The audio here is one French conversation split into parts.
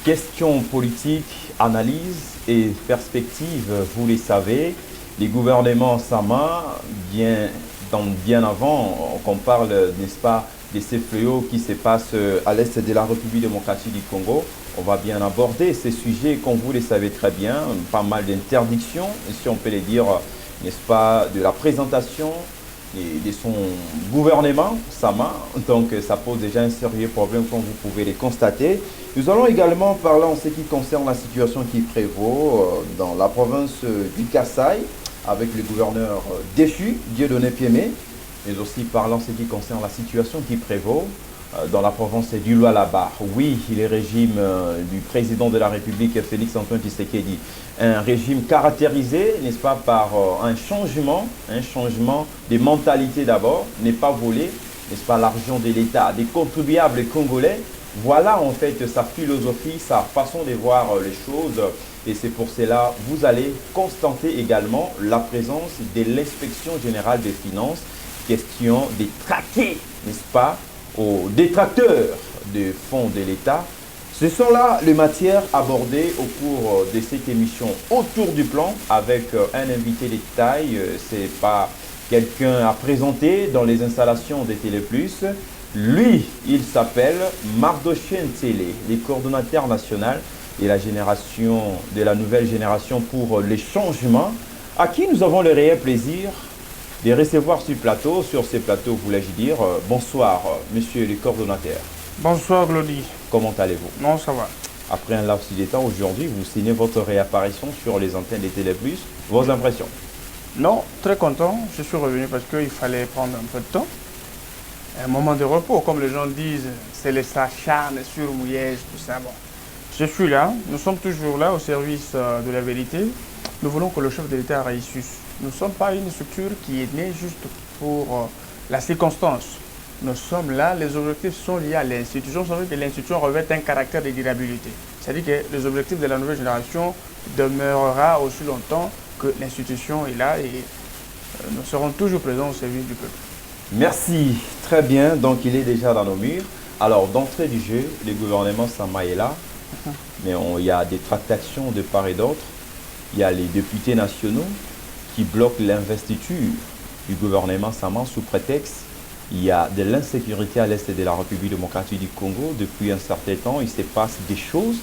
Questions politiques, analyse et perspectives, vous les savez, les gouvernements Sama, bien avant qu'on parle, n'est-ce pas, de ces fléaux qui se passent à l'est de la République démocratique du Congo, on va bien aborder ces sujets, comme vous les savez très bien, pas mal d'interdictions, si on peut les dire, n'est-ce pas, de la présentation de son gouvernement, Sama. Donc ça pose déjà un sérieux problème comme vous pouvez les constater. Nous allons également parler en ce qui concerne la situation qui prévaut dans la province du Kasaï avec le gouverneur déchu, Dieudonné Piémé, mais aussi parler en ce qui concerne la situation qui prévaut dans la province du Lualaba. Oui, le régime du président de la République, Félix-Antoine Tshisekedi, un régime caractérisé, n'est-ce pas, par un changement de mentalité d'abord, n'est pas volé, n'est-ce pas, l'argent de l'État, des contribuables congolais. Voilà en fait sa philosophie, sa façon de voir les choses. Et c'est pour cela que vous allez constater également la présence de l'inspection générale des finances, question de traquer, n'est-ce pas, aux détracteurs des fonds de l'État. Ce sont là les matières abordées au cours de cette émission Autour du plan avec un invité de taille. Ce n'est pas quelqu'un à présenter dans les installations de Télé Plus. Lui, il s'appelle Mardochien Télé, le coordonnateur national de la nouvelle génération pour les changements, à qui nous avons le réel plaisir de recevoir sur ces plateaux, voulais-je dire. Bonsoir, monsieur le coordonnateur. Bonsoir, Glody. Comment allez-vous? Non, ça va. Après un laps de temps, aujourd'hui, vous signez votre réapparition sur les antennes de Télé Plus. Vos impressions? Non, très content. Je suis revenu parce qu'il fallait prendre un peu de temps. Un moment de repos, comme les gens disent, c'est les s'acharne sur Mouillège, tout ça. Bon. Je suis là, nous sommes toujours là au service de la vérité. Nous voulons que le chef de l'État réussisse. Nous ne sommes pas une structure qui est née juste pour la circonstance. Nous sommes là, les objectifs sont liés à l'institution. Vous savez que l'institution revêt un caractère de durabilité. C'est-à-dire que les objectifs de la nouvelle génération demeurera aussi longtemps que l'institution est là et nous serons toujours présents au service du peuple. Merci, très bien. Donc il est déjà dans nos murs. Alors d'entrée du jeu, le gouvernement Sama est là, mais il y a des tractations de part et d'autre. Il y a les députés nationaux qui bloquent l'investiture du gouvernement Sama sous prétexte il y a de l'insécurité à l'est de la République démocratique du Congo. Depuis un certain temps, il se passe des choses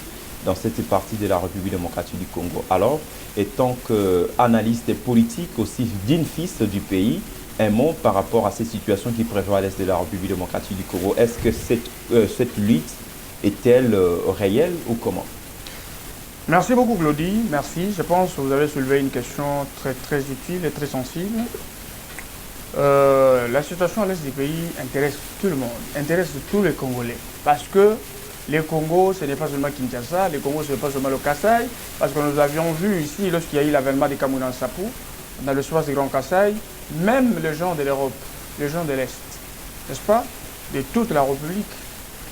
dans cette partie de la République démocratique du Congo. Alors, étant qu'analyste politique aussi digne fils du pays, un mot par rapport à ces situations qui prévoient à l'est de la République démocratique du Congo. Est-ce que cette lutte est-elle réelle ou comment? Merci beaucoup, Glody. Merci. Je pense que vous avez soulevé une question très utile et très sensible. La situation à l'est du pays intéresse tout le monde, intéresse tous les Congolais. Parce que le Congo, ce n'est pas seulement Kinshasa, le Congo, ce n'est pas seulement le Kasaï. Parce que nous avions vu ici, lorsqu'il y a eu l'avènement de Kamuna Nsapou, dans le soir du Grand Kasaï, même les gens de l'Europe, les gens de l'Est, n'est-ce pas, de toute la République,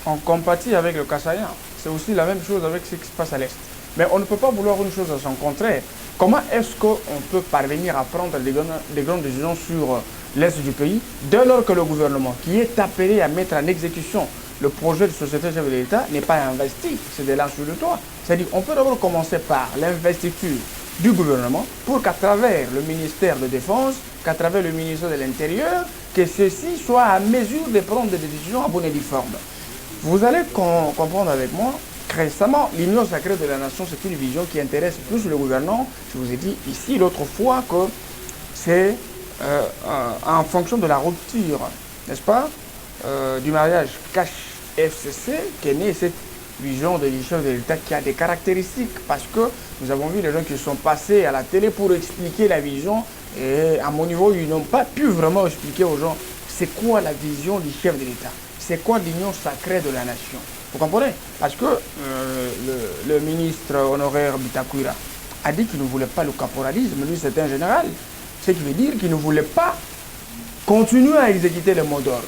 ont compati avec le Kassaïen. C'est aussi la même chose avec ce qui se passe à l'Est. Mais on ne peut pas vouloir une chose à son contraire. Comment est-ce qu'on peut parvenir à prendre des grandes décisions sur l'Est du pays dès lors que le gouvernement, qui est appelé à mettre en exécution le projet de société chef de l'État, n'est pas investi? C'est de là sur le toit. C'est-à-dire qu'on peut d'abord commencer par l'investiture du gouvernement pour qu'à travers le ministère de Défense, qu'à travers le ministère de l'Intérieur, que ceux-ci soient à mesure de prendre des décisions à bonne et due forme. Vous allez comprendre avec moi, récemment, l'Union sacrée de la nation, c'est une vision qui intéresse plus le gouvernement. Je vous ai dit ici l'autre fois que c'est en fonction de la rupture, n'est-ce pas, du mariage cash-FCC qu'est née cette vision de chef de l'État qui a des caractéristiques, parce que nous avons vu les gens qui sont passés à la télé pour expliquer la vision et à mon niveau, ils n'ont pas pu vraiment expliquer aux gens c'est quoi la vision du chef de l'État, c'est quoi l'union sacrée de la nation. Vous comprenez? Parce que le ministre honoraire Bitakwira a dit qu'il ne voulait pas le caporalisme, lui c'est un général, ce qui veut dire qu'il ne voulait pas continuer à exécuter le mot d'ordre.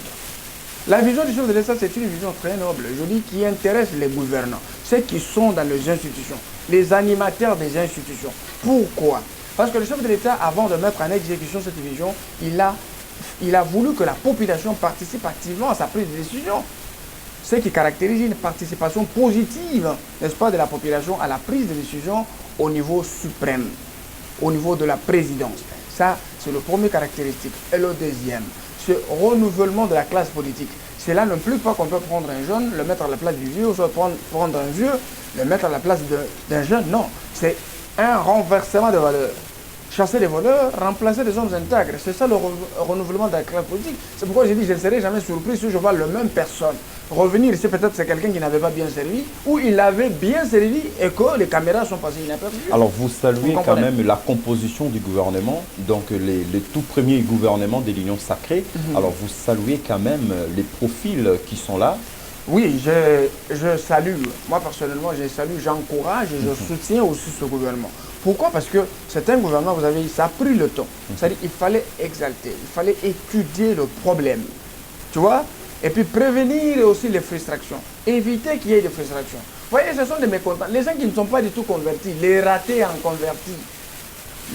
La vision du chef de l'État, c'est une vision très noble, je dis, qui intéresse les gouvernants, ceux qui sont dans les institutions, les animateurs des institutions. Pourquoi? Parce que le chef de l'État, avant de mettre en exécution cette vision, il a voulu que la population participe activement à sa prise de décision. ce qui caractérise une participation positive, n'est-ce pas, de la population à la prise de décision au niveau suprême, au niveau de la présidence. Ça, c'est le premier caractéristique. Et le deuxième, ce renouvellement de la classe politique. Cela n'implique pas qu'on peut prendre un jeune, le mettre à la place du vieux, ou soit prendre un vieux, le mettre à la place d'un jeune. Non, c'est un renversement de valeurs. Chasser les voleurs, remplacer des hommes intègres. C'est ça le renouvellement de la classe politique. C'est pourquoi j'ai dit je ne serai jamais surpris si je vois la même personne revenir ici. Peut-être c'est quelqu'un qui n'avait pas bien servi, ou il avait bien servi et que les caméras sont passées inaperçues. Alors vous saluez quand même la composition du gouvernement, donc les tout premiers gouvernements de l'Union sacrée. Alors vous saluez quand même les profils qui sont là. Oui, je salue. Moi personnellement, je salue, j'encourage et je soutiens aussi ce gouvernement. Pourquoi? Parce que c'est un gouvernement, vous avez dit, ça a pris le temps. C'est-à-dire qu'il fallait exalter, il fallait étudier le problème. Tu vois? Et puis prévenir aussi les frustrations. Éviter qu'il y ait des frustrations. Vous voyez, ce sont des mécontents. Les gens qui ne sont pas du tout convertis, les ratés en convertis.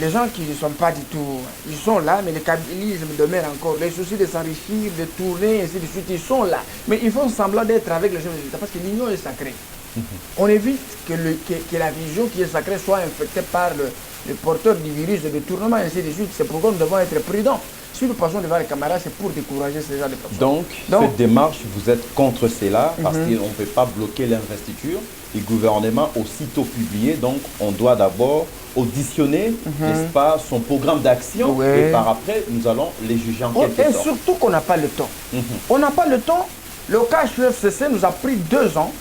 Les gens qui ne sont pas du tout, ils sont là, mais le kabylisme demeure encore. Les soucis de s'enrichir, de tourner, ainsi de suite, ils sont là. Mais ils font semblant d'être avec les chefs de l'État parce que l'union est sacrée. On évite que la vision qui est sacrée soit infectée par le porteur du virus de détournement, ainsi de suite. C'est pourquoi nous devons être prudents. Si nous passons devant les camarades, c'est pour décourager ces gens de personnes. Donc, cette démarche, vous êtes contre cela parce qu'on ne peut pas bloquer l'investiture. Le gouvernement aussitôt publié, donc on doit d'abord auditionner, n'est-ce pas, son programme d'action et par après, nous allons les juger en quelque sorte. Et surtout qu'on n'a pas le temps. On n'a pas le temps. Le cas HUFCC nous a pris 2 ans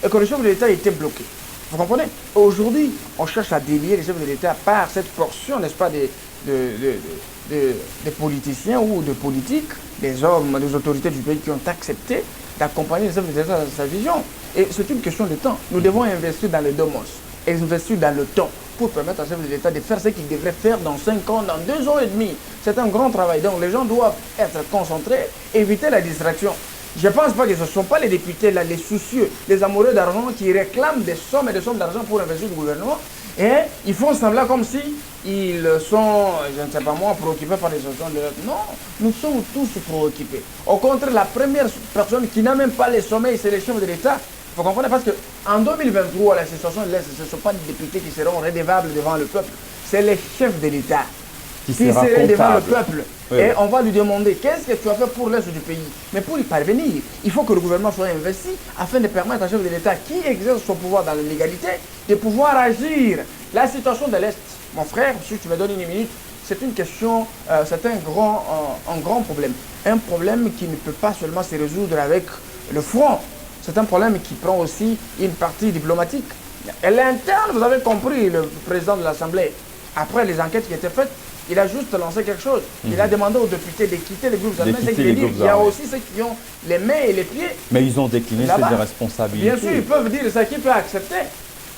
et que le chef de l'État était bloqué. Vous comprenez? Aujourd'hui, on cherche à délier les chefs de l'État par cette portion, n'est-ce pas, des politiciens ou de politiques, des hommes, des autorités du pays qui ont accepté d'accompagner les chefs de l'État dans sa vision. Et c'est une question de temps. Nous devons investir dans le domos, investir dans le temps pour permettre à chef de l'État de faire ce qu'il devrait faire dans 5 ans, dans 2 ans et demi. C'est un grand travail. Donc les gens doivent être concentrés, éviter la distraction. Je ne pense pas que ce ne sont pas les députés, là, les soucieux, les amoureux d'argent qui réclament des sommes et des sommes d'argent pour investir le gouvernement. Et ils font semblant comme si ils sont, je ne sais pas moi, préoccupés par les situations de l'autre. Non, nous sommes tous préoccupés. Au contraire, la première personne qui n'a même pas les sommeils, c'est les chefs de l'État. Vous comprenez? Parce qu'en 2023, la situation de l'Est, ce ne sont pas des députés qui seront redevables devant le peuple. C'est les chefs de l'État qui seraient devant le peuple. Oui. Et on va lui demander qu'est-ce que tu as fait pour l'Est du pays. Mais pour y parvenir, il faut que le gouvernement soit investi afin de permettre à chef de l'État qui exerce son pouvoir dans la légalité de pouvoir agir. La situation de l'Est, mon frère, si tu me donnes une minute, c'est une question, c'est un grand problème. Un problème qui ne peut pas seulement se résoudre avec le front. C'est un problème qui prend aussi une partie diplomatique. Et l'interne, vous avez compris, le président de l'Assemblée, après les enquêtes qui étaient faites, il a juste lancé quelque chose. Il a demandé aux députés de quitter les groupes armés. Il y a aussi ceux qui ont les mains et les pieds. Mais ils ont décliné ces responsabilités. Bien sûr, ils peuvent dire ça. Qui peut accepter?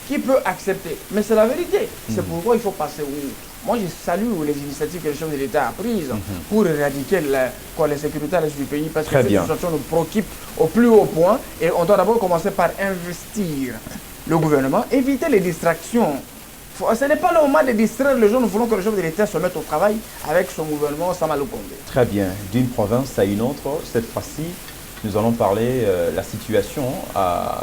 Qui peut accepter? Mais c'est la vérité. C'est pourquoi il faut passer au... Moi, je salue les initiatives que le chef de l'État a prises pour éradiquer la sécurité à l'est du pays. Parce que cette situation nous préoccupe au plus haut point. Et on doit d'abord commencer par investir le gouvernement, éviter les distractions. Ce n'est pas le moment de distraire les gens. Nous voulons que le chef de l'État se mette au travail avec son gouvernement Sama Lukonde. Très bien. D'une province à une autre, cette fois-ci, nous allons parler de la situation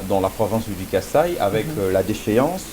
dans la province du Kasaï avec la déchéance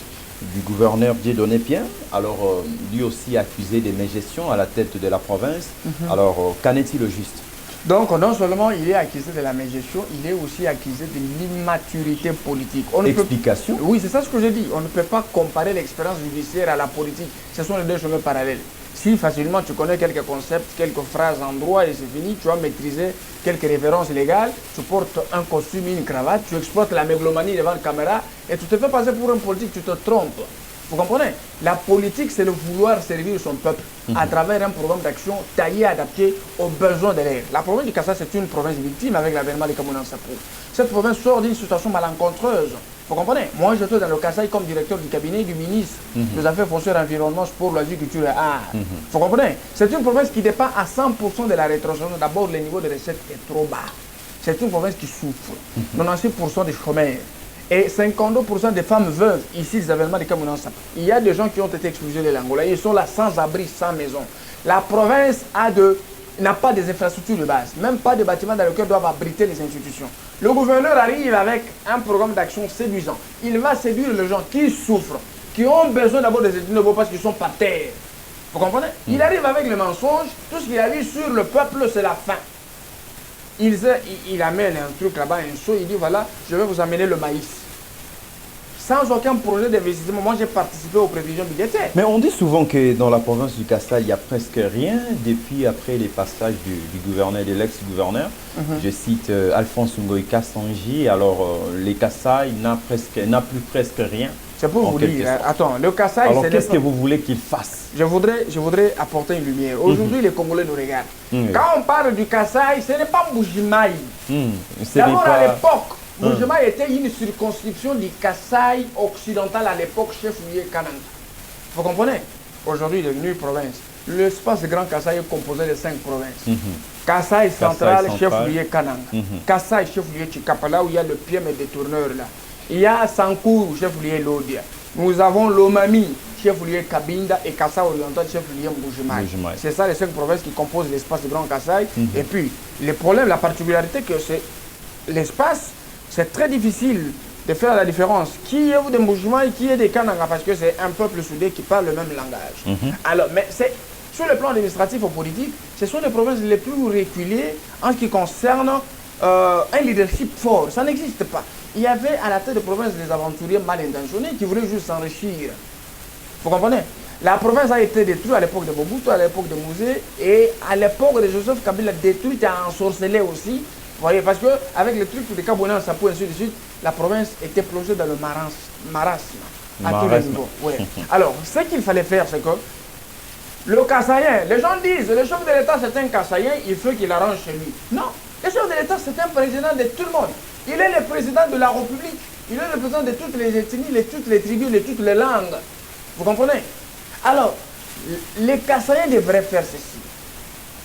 du gouverneur Dieudonné Pien. Alors, lui aussi accusé de mégestion à la tête de la province. Alors, qu'en est-il au juste? Donc, non seulement il est accusé de la mégestion, il est aussi accusé de l'immaturité politique. Explication? Oui, c'est ça ce que j'ai dit. On ne peut pas comparer l'expérience judiciaire à la politique. Ce sont les deux chemins parallèles. Si facilement tu connais quelques concepts, quelques phrases en droit et c'est fini, tu vas maîtriser quelques références légales, tu portes un costume, une cravate, tu exploites la mégalomanie devant la caméra et tu te fais passer pour un politique, tu te trompes. Vous comprenez? La politique, c'est le vouloir servir son peuple à travers un programme d'action taillé, adapté aux besoins de l'air. La province du Kasaï, c'est une province victime avec l'avènement des Camerounais en Sapou. Cette province sort d'une situation malencontreuse. Vous comprenez? Moi, je suis dans le Kasaï comme directeur du cabinet du ministre des Affaires foncières, environnement, sport, loisirs, culture et art. Vous comprenez? C'est une province qui dépend à 100% de la rétrocession. D'abord, le niveau de recette est trop bas. C'est une province qui souffre. 96% des chômeurs. Et 52% des femmes veuves, ici, les avènements des Camerounais. Il y a des gens qui ont été expulsés de l'Angola. Ils sont là sans abri, sans maison. La province a de n'a pas des infrastructures de base, même pas de bâtiments dans lesquels doivent abriter les institutions. Le gouverneur arrive avec un programme d'action séduisant. Il va séduire les gens qui souffrent, qui ont besoin d'abord des études de parce qu'ils sont par terre. Vous comprenez? Il arrive avec les mensonges, tout ce qu'il a dit sur le peuple, c'est la faim. Il amène un truc là-bas, un seau, il dit voilà, je vais vous amener le maïs. Sans aucun projet d'investissement, moi j'ai participé aux prévisions budgétaires. Mais on dit souvent que dans la province du Kassai, il n'y a presque rien depuis après les passages du gouverneur, de l'ex-gouverneur. Je cite Alphonse Ngoï Kassanji. Alors les Kassai n'a plus presque rien. C'est pour vous dire, attends, le Kassai... Alors qu'est-ce que vous voulez qu'il fasse? Je voudrais apporter une lumière. Aujourd'hui, les Congolais nous regardent. Quand on parle du Kassai, ce n'est pas Mbujimaï. D'abord à l'époque, Mbujimaï était une circonscription du Kassai occidental à l'époque, chef-lieu Kananga. Vous comprenez? Aujourd'hui, il est devenu province. L'espace Grand Kassai est composé de 5 provinces. Kassai central, chef-lieu Kananga. Kassai, chef-lieu Chikapa, là où il y a le pied mais des tourneurs là. Il y a Sankourou, chef-lieu Lodia. Nous avons Lomami, chef-lieu Kabinda, et Kassai oriental, chef-lieu Mbujimaï. C'est ça les 5 provinces qui composent l'espace du Grand Kassai. Et puis, le problème, la particularité que c'est l'espace, c'est très difficile de faire la différence. Qui est de Mbujimaï, qui est de Kananga, parce que c'est un peuple soudé qui parle le même langage. Alors, mais c'est sur le plan administratif ou politique, ce sont les provinces les plus reculées en ce qui concerne un leadership fort. Ça n'existe pas. Il y avait à la tête de province des aventuriers mal intentionnés qui voulaient juste s'enrichir. Vous comprenez? La province a été détruite à l'époque de Mobutu, à l'époque de Mouzé, et à l'époque de Joseph Kabila, détruite et ensorcelée aussi. Vous voyez, parce qu'avec le truc de Kabounan, Sapou, ainsi de suite, la province était plongée dans le marasme à tous les niveaux. Ouais. Alors, ce qu'il fallait faire, c'est que le Kassaïen, les gens disent, le chef de l'État c'est un Kassaïen, il faut qu'il arrange chez lui. Non, le chef de l'État c'est un président de tout le monde. Il est le président de la République, il est le président de toutes les ethnies, de toutes les tribus, de toutes les langues. Vous comprenez? Alors, les Kassaïens devraient faire ceci.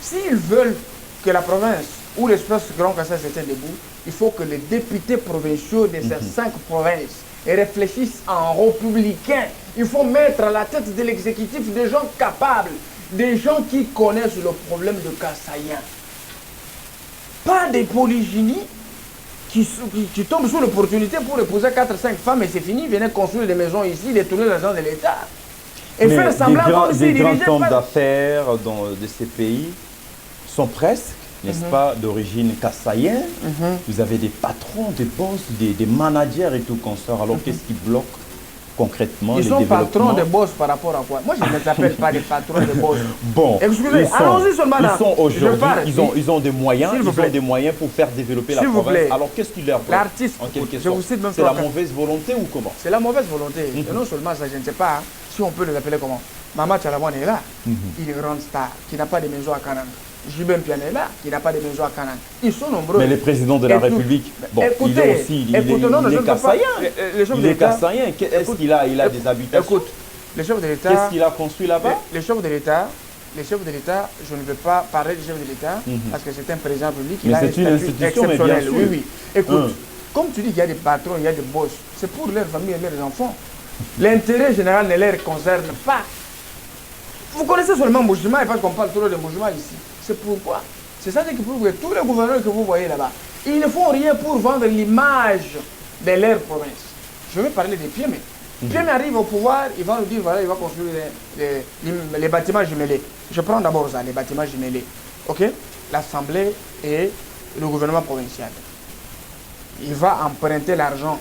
S'ils veulent que la province ou l'espace Grand Kassai se tienne debout, il faut que les députés provinciaux de ces 5 provinces réfléchissent en républicains. Il faut mettre à la tête de l'exécutif des gens capables, des gens qui connaissent le problème de Kassaïen. Pas des polygénies qui tombent sous l'opportunité pour épouser 4-5 femmes et c'est fini, venez construire des maisons ici, détourner l'argent de l'État. Et faire semblant des grands hommes d'affaires de ces pays sont presque, n'est-ce pas, d'origine kassaïenne. Vous avez des patrons, des boss, des managers et tout consort. Alors qu'est-ce qui bloque concrètement ils sont patrons de boss par rapport à quoi? Moi je ne les appelle pas des patrons de boss. Bon, excusez, allons-y seulement là. Ils sont aujourd'hui, ils ont des moyens, pour faire développer la province. Alors qu'est-ce qui leur bloque? L'artiste, en quelque je vous sorte, cite même c'est la mauvaise volonté ou comment? C'est la mauvaise volonté. Et non seulement ça, je ne sais pas si on peut les appeler comment. Mama Tchalawan est là, il est une grande star, qui n'a pas de maison à Kananga. Jubin Pian est là, qui n'a pas de maison à Kananga. Ils sont nombreux. Mais le président de la République, bon, écoutez, il est aussi, il est kassaïen. Il est kassaïen. Est-ce qu'il a des habitations? Écoute, le chef de l'État... Qu'est-ce qu'il a construit là-bas? Les chefs de l'État, je ne veux pas parler du chef de l'État, parce que c'est un président public, il a un statut exceptionnel. Oui, oui. Écoute, comme tu dis qu'il y a des patrons, il y a des boss, c'est pour leur famille et leurs enfants. L'intérêt général ne les concerne pas. Vous connaissez seulement Mbujimaï, parce qu'on parle toujours de Mbujimaï ici. C'est pourquoi. C'est ça qui prouve que tous les gouverneurs que vous voyez là-bas, ils ne font rien pour vendre l'image de leur province. Je vais parler des Piémé. Piémé arrive au pouvoir, il va nous dire, voilà, il va construire les bâtiments jumelés. Je prends d'abord ça, les bâtiments jumelés. Ok? L'Assemblée et le gouvernement provincial. Il va emprunter l'argent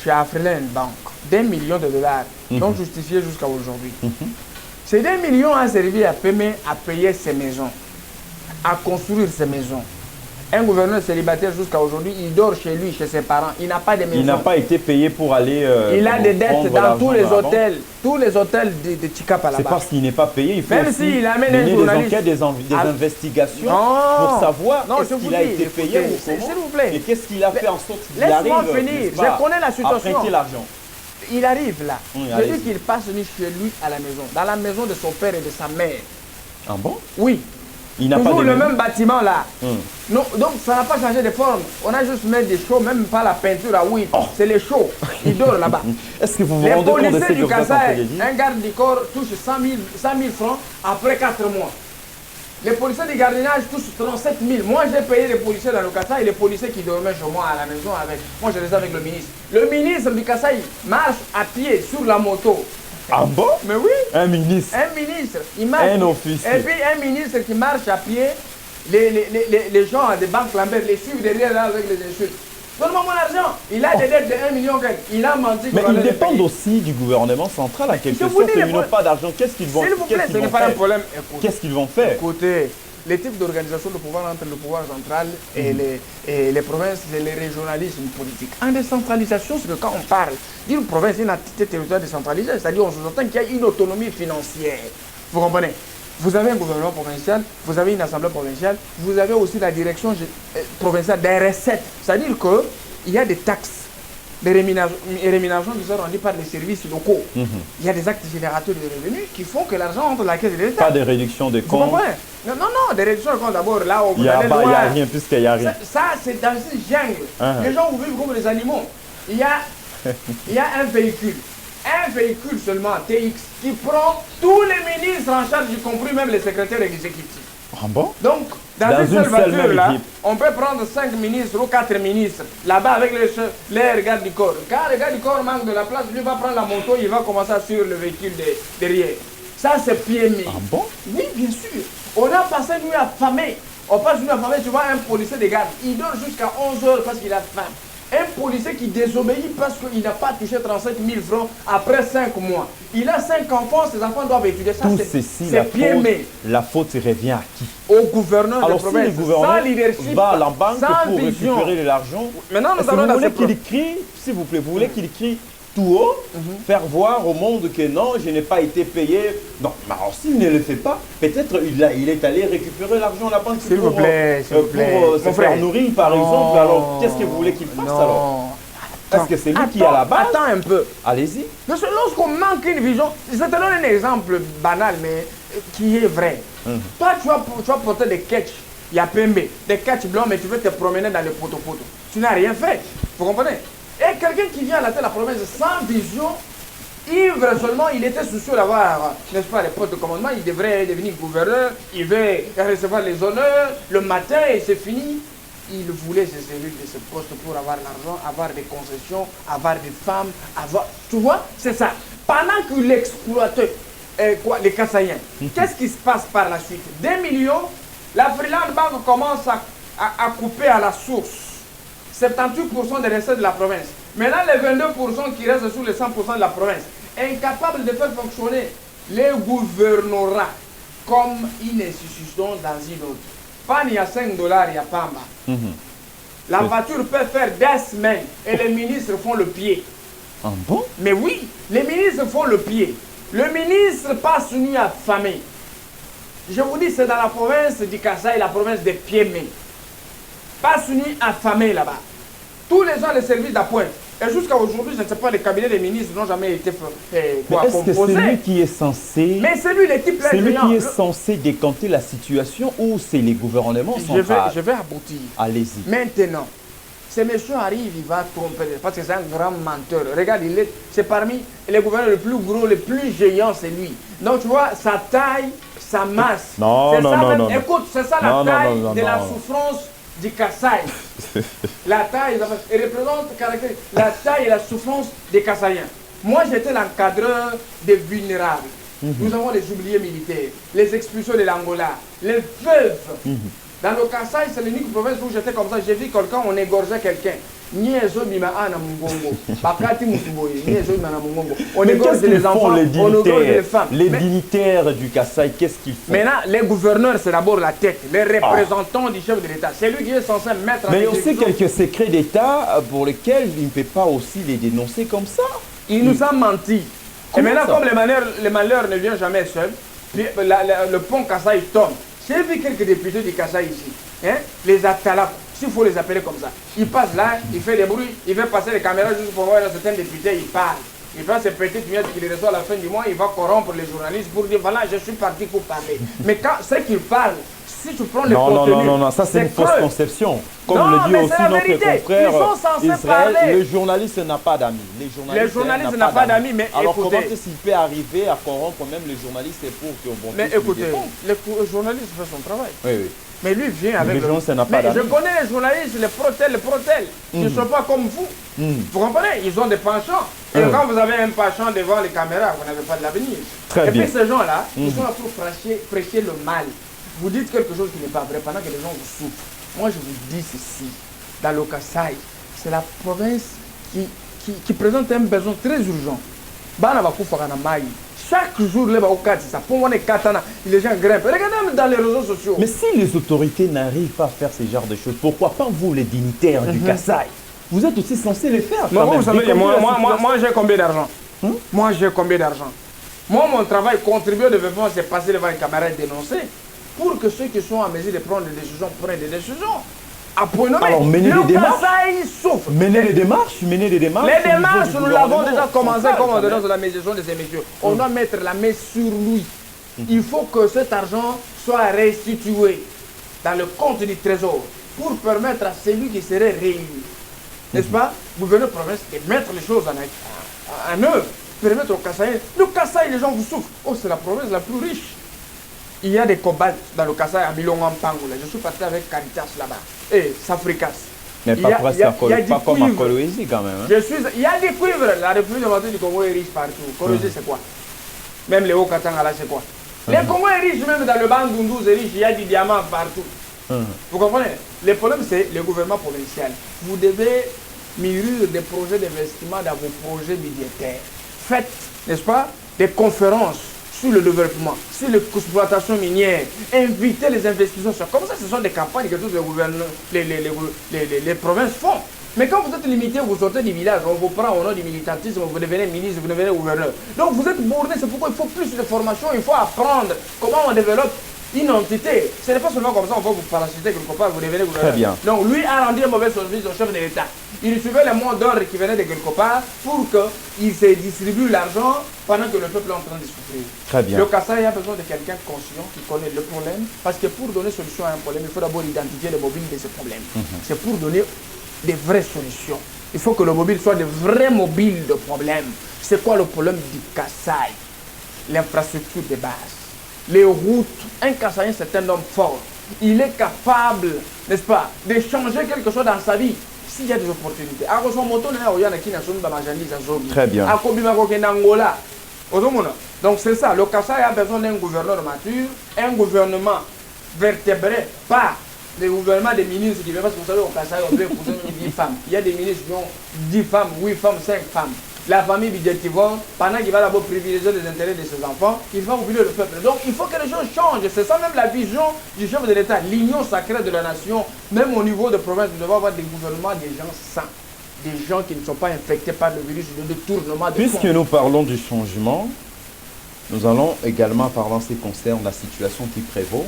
chez Afriland Bank, d'1 million de dollars, non justifié jusqu'à aujourd'hui. Ces 2 millions ont servi à Pémé à payer ses maisons, à construire ses maisons. Un gouverneur célibataire jusqu'à aujourd'hui, il dort chez lui, chez ses parents. Il n'a pas de maison. Il n'a pas été payé pour aller. Il a des dettes dans tous les hôtels de Chikapa là-bas. C'est parce qu'il n'est pas payé. Il faut même s'il amène un journaliste, des enquêtes, des investigations pour savoir est-ce qu'il a été payé ou comment. S'il vous plaît. Et qu'est-ce qu'il a fait en sorte qu'il arrive. Laisse-moi finir. Je connais la situation. À prêter l'argent. Il arrive là. Je dis qu'il passe chez lui à la maison, dans la maison de son père et de sa mère. Ah bon? Oui. Il n'a pas toujours le même bâtiment là. Non, donc ça n'a pas changé de forme. On a juste mis des chauds, même pas la peinture à huit. C'est les chauds. Il dort là-bas. Est-ce que vous vous rendez compte de ce que vous êtes en train de dire? Un garde du corps touche 100 000 francs après 4 mois. Les policiers de gardiennage touchent 37 000. Moi, j'ai payé les policiers dans le Kassai et les policiers qui dormaient chez moi à la maison avec. Moi, je les ai avec le ministre. Le ministre du Kassai marche à pied sur la moto. Ah bon? Mais oui. Un ministre. Un ministre. Il marche. Un officier. Et puis un ministre qui marche à pied. Les gens des banques Lambert les suivent derrière là avec les insultes. Donne-moi mon argent. Il a des dettes de 1 million. Il a menti. Mais ils dépendent aussi du gouvernement central à quelque sorte. Ils n'ont pas d'argent. Qu'est-ce qu'ils vont faire? S'il vous plaît, ce n'est pas un problème. Qu'est-ce qu'ils vont faire? Écoutez, les types d'organisation de pouvoir entre le pouvoir central et les provinces et les régionalismes politiques. En décentralisation, c'est que quand on parle d'une province, une entité territoriale décentralisée, c'est-à-dire on sous-entend qu'il y a une autonomie financière. Vous comprenez? Vous avez un gouvernement provincial, vous avez une assemblée provinciale, vous avez aussi la direction provinciale des recettes. C'est-à-dire qu'il y a des taxes, des rémunérations qui sont rendues par les services locaux. Il y a des actes générateurs de revenus qui font que l'argent entre la caisse de l'État. Pas de réduction de comptes. Vous comprenez? Non, des réductions de comptes d'abord, là où il n'y a rien puisqu'il n'y a rien. Ça c'est dans une jungle. Les gens vivent comme les animaux. Il y a un véhicule. Un véhicule seulement, TX, qui prend tous les ministres en charge, y compris même les secrétaires exécutifs. Ah bon? Donc, dans une seule voiture, là, on peut prendre 5 ministres ou 4 ministres, là-bas avec les gardes du corps. Quand le garde du corps manque de la place, lui va prendre la moto, il va commencer à suivre le véhicule derrière. Ça, c'est PMI. Ah bon? Oui, bien sûr. On a passé nuit affamée. On passe nuit affamée, tu vois, un policier de garde, il dort jusqu'à 11 h parce qu'il a faim. Un policier qui désobéit parce qu'il n'a pas touché 35 000 francs après 5 mois. Il a 5 enfants, ses enfants doivent étudier. Ça, c'est la faute revient à qui? Au gouverneur de province. Si le gouverneur sans leadership, va à la banque sans pour vision. Récupérer l'argent, maintenant nous allons vous voulez qu'il crie, s'il vous plaît, vous voulez qu'il crie tout haut, faire voir au monde que non, je n'ai pas été payé. Non, mais alors s'il ne le fait pas, peut-être il est allé récupérer l'argent à la banque s'il vous plaît, pour se faire nourrir, par exemple. Alors, qu'est-ce que vous voulez qu'il fasse alors? Parce que c'est lui qui est à la base. Attends un peu. Allez-y. Lorsqu'on manque une vision, je te donne un exemple banal, mais qui est vrai. Toi, tu vas porter des catchs, il y a PMB, des catchs blancs, mais tu veux te promener dans les poteaux-poteaux. Tu n'as rien fait. Vous comprenez? Et quelqu'un qui vient à la tête de la province sans vision, ivre seulement, il était soucieux d'avoir, n'est-ce pas, les postes de commandement, il devrait devenir gouverneur, il veut recevoir les honneurs, le matin et c'est fini. Il voulait se servir de ce poste pour avoir l'argent, avoir des concessions, avoir des femmes, avoir... Tu vois, c'est ça. Pendant que l'exploitait, les Kassaïens, qu'est-ce qui se passe par la suite? 2 millions, la Freeland Bank commence à couper à la source 78% des recettes de la province. Maintenant, les 22% qui restent sous les 100% de la province, incapables de faire fonctionner les gouvernorats comme une institution dans une autre. Pan, il y a 5 $, il y a Pamba. La voiture peut faire des semaines et les ministres font le pied. Ah bon? Mais oui, les ministres font le pied. Le ministre passe nuit affamé. Je vous dis, c'est dans la province du Kassai, la province de Piémé. Passe nuit affamé là-bas. Tous les gens, les services d'appoint. Et jusqu'à aujourd'hui, je ne sais pas, les cabinets des ministres n'ont jamais été composés. Est-ce que c'est lui qui est censé... Mais c'est lui, les types c'est lui qui est censé décanter la situation ou c'est les gouvernements centraux? Je vais aboutir. Allez-y. Maintenant, ce monsieur arrive, il va tromper, parce que c'est un grand menteur. Regarde, c'est parmi les gouverneurs les plus gros, les plus géants, c'est lui. Donc tu vois, sa taille, sa masse. Non. Écoute, c'est ça la taille de la souffrance du Kassai. La taille, elle représente la taille et la souffrance des Kassaïens. Moi, j'étais l'encadreur des vulnérables. Nous avons les oubliés militaires, les expulsions de l'Angola, les veuves. Dans le Kassai, c'est l'unique province où j'étais comme ça. J'ai vu quelqu'un, on égorgeait quelqu'un. On égorge les enfants, on égorge les femmes. Les dignitaires du Kassai, qu'est-ce qu'ils font? Maintenant, les gouverneurs, c'est d'abord la tête. Les représentants du chef de l'État. C'est lui qui est censé mettre en Mais on sait quelques secrets d'État pour lesquels il ne peut pas aussi les dénoncer comme ça. Il nous a menti. Et maintenant, comme les malheurs ne viennent jamais seuls, le pont Kassai tombe. J'ai vu quelques députés du Kassai ici, les Atalak, s'il faut les appeler comme ça. Ils passent là, ils font des bruits, ils veulent passer les caméras juste pour voir un certain député, ils parlent. Il fait ces petites miettes qu'il reçoit à la fin du mois, il va corrompre les journalistes pour dire voilà, je suis parti pour parler. Mais quand ce qu'ils parlent si tu prends les non, contenus... non, ça c'est une fausse conception. Comme non, le dit mais aussi c'est la notre vérité. confrère Ils sont censés Israël, parler. le journaliste n'a pas d'amis. Les journalistes n'ont pas d'amis, mais alors écoutez... comment est-ce qu'il peut arriver à corrompre même les journalistes pour que... Bon, mais écoutez, le journaliste fait son travail. Oui, oui. Mais lui vient avec... Les journalistes n'a pas d'amis. Je connais les journalistes, les protèles. Ils ne sont pas comme vous. Vous comprenez? Ils ont des penchants. Et quand vous avez un penchant devant les caméras, vous n'avez pas de l'avenir. Très bien. Et puis ces gens-là, ils sont là pour prêcher le mal. Vous dites quelque chose qui n'est pas vrai pendant que les gens vous souffrent. Moi, je vous dis ceci. Dans le Kasaï, c'est la province qui présente un besoin très urgent. Chaque jour, les gens grimpent. Regardez dans les réseaux sociaux. Mais si les autorités n'arrivent pas à faire ce genre de choses, pourquoi pas vous, les dignitaires du Kasaï? Vous êtes aussi censés les faire. Non, vous savez, moi j'ai combien d'argent? Moi, j'ai combien d'argent? Moi, mon travail, contribuer au développement, c'est passer devant les caméras et dénoncer. Pour que ceux qui sont en mesure de prendre des décisions prennent des décisions. Alors, mener des démarches. Mener des démarches. Les démarches, nous l'avons déjà commencé comme on dénonce la médiation de ces messieurs. On doit mettre la main sur lui. Il faut que cet argent soit restitué dans le compte du trésor pour permettre à celui qui serait réélu, n'est-ce pas, gouverneur province, de mettre les choses en œuvre, permettre aux Kassaïens. Le Kasaï, les gens vous souffrent. Oh, c'est la province la plus riche. Il y a des cobaltes dans le Kasaï à Milongampangoula. Je suis parti avec Caritas là-bas. Et Safricas. Mais pas comme à Kolwezi quand même. Hein. Il y a des cuivres. La République démocratique du Congo est riche partout. Kolwezi, c'est quoi? Même les Hauts-Katanga là, c'est quoi? Les Congo est riche, même dans le Bandundu, c'est riche. Il y a des diamants partout. Vous comprenez? Le problème, c'est le gouvernement provincial. Vous devez mûrir des projets d'investissement dans vos projets budgétaires. Faites, n'est-ce pas, des conférences sur le développement, sur l'exploitation minière, invitez les investisseurs. Comme ça, ce sont des campagnes que tous les provinces font. Mais quand vous êtes limité, vous sortez du village, on vous prend au nom du militantisme, vous devenez ministre, vous devenez gouverneur. Donc vous êtes bourré, c'est pourquoi il faut plus de formation, il faut apprendre comment on développe une entité. Ce n'est pas seulement comme ça, on va vous parasiter quelque part, vous devenez gouverneur. Très bien. Donc lui a rendu un mauvais service au chef de l'État. Il suivait les mots d'ordre qui venaient de quelque part pour qu'il se distribue l'argent pendant que le peuple est en train de souffrir. Très bien. Le Kasaï a besoin de quelqu'un conscient qui connaît le problème, parce que pour donner solution à un problème, il faut d'abord identifier le mobile de ce problème. C'est pour donner des vraies solutions. Il faut que le mobile soit de vrais mobiles de problème. C'est quoi le problème du Kasaï? L'infrastructure de base. Les routes. Un Kassaïen, c'est un homme fort. Il est capable, n'est-ce pas, de changer quelque chose dans sa vie s'il y a des opportunités. Très bien. Donc c'est ça, le Kasaï a besoin d'un gouverneur mature, un gouvernement vertébré, pas le gouvernement des ministres qui veulent, parce que vous savez, au Kasaï, on peut épouser 10 femmes. Il y a des ministres qui ont 10 femmes, 8 femmes, 5 femmes. La famille budgétivore, pendant qu'il va d'abord privilégier les intérêts de ses enfants, il va oublier le peuple. Donc il faut que les choses changent. C'est ça même la vision du chef de l'État, l'union sacrée de la nation. Même au niveau de province, nous devons avoir des gouvernements, des gens sains, des gens qui ne sont pas infectés par le virus de détournement de fonds. Puisque nous parlons du changement, nous allons également parler en ce qui concerne la situation qui prévaut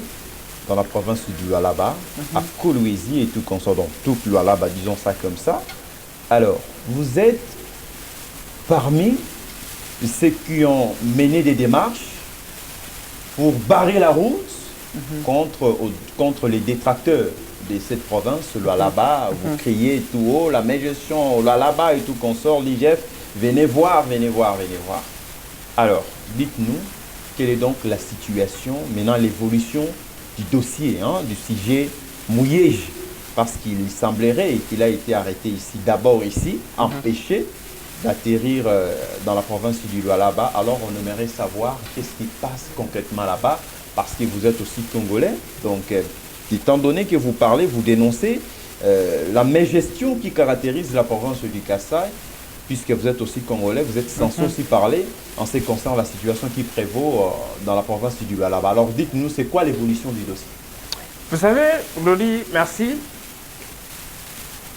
dans la province du Lualaba, à Kolwezi et tout consort, donc tout Lualaba, disons ça comme ça. Alors, vous êtes parmi ceux qui ont mené des démarches pour barrer la route contre les détracteurs de cette province, le Lualaba. Vous criez tout haut, la mégestion, le Lualaba et tout consort, l'IGF, venez voir, venez voir, venez voir. Alors, dites-nous, quelle est donc la situation, maintenant l'évolution du dossier, du sujet Mouyej, parce qu'il semblerait qu'il a été arrêté ici, d'abord ici, empêché d'atterrir dans la province du Lualaba. Alors on aimerait savoir qu'est-ce qui passe concrètement là-bas, parce que vous êtes aussi congolais. Donc, étant donné que vous parlez, vous dénoncez la mégestion qui caractérise la province du Kasaï, puisque vous êtes aussi congolais, vous êtes censé aussi parler en ce qui concerne la situation qui prévaut dans la province du Lualaba. Alors dites-nous, c'est quoi l'évolution du dossier? Vous savez, Glody, merci.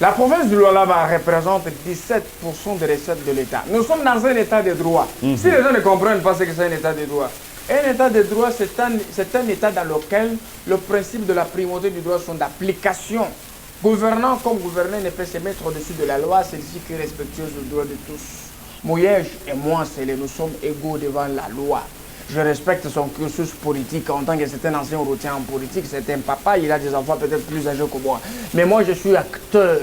La province du Lualaba représente 17% des recettes de l'État. Nous sommes dans un état de droit. Si les gens ne comprennent pas ce que c'est un état de droit, un état de droit, c'est un état dans lequel le principe de la primauté du droit sont d'application. Gouvernant comme gouverneur ne peut se mettre au-dessus de la loi, celle-ci qui est respectueuse du droit de tous. Mouyej et moi, nous sommes égaux devant la loi. Je respecte son cursus politique en tant que c'est un ancien routier en politique, c'est un papa, il a des enfants peut-être plus âgés que moi. Mais moi, je suis acteur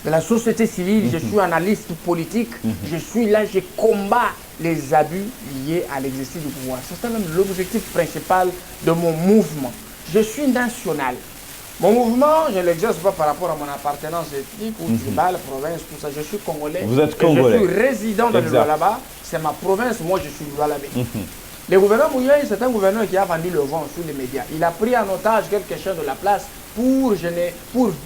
de la société civile, je suis analyste politique, je suis là, je combats les abus liés à l'exercice du pouvoir. C'est même l'objectif principal de mon mouvement. Je suis national. Mon mouvement, je ne l'exerce pas par rapport à mon appartenance ethnique ou tribale, province, tout ça. Je suis congolais. Vous êtes congolais. Je suis résident de Lualaba. C'est ma province, moi je suis Lualabé. Le gouverneur Mouyeye, c'est un gouverneur qui a vendu le vent sur les médias. Il a pris en otage quelques-uns de la place pour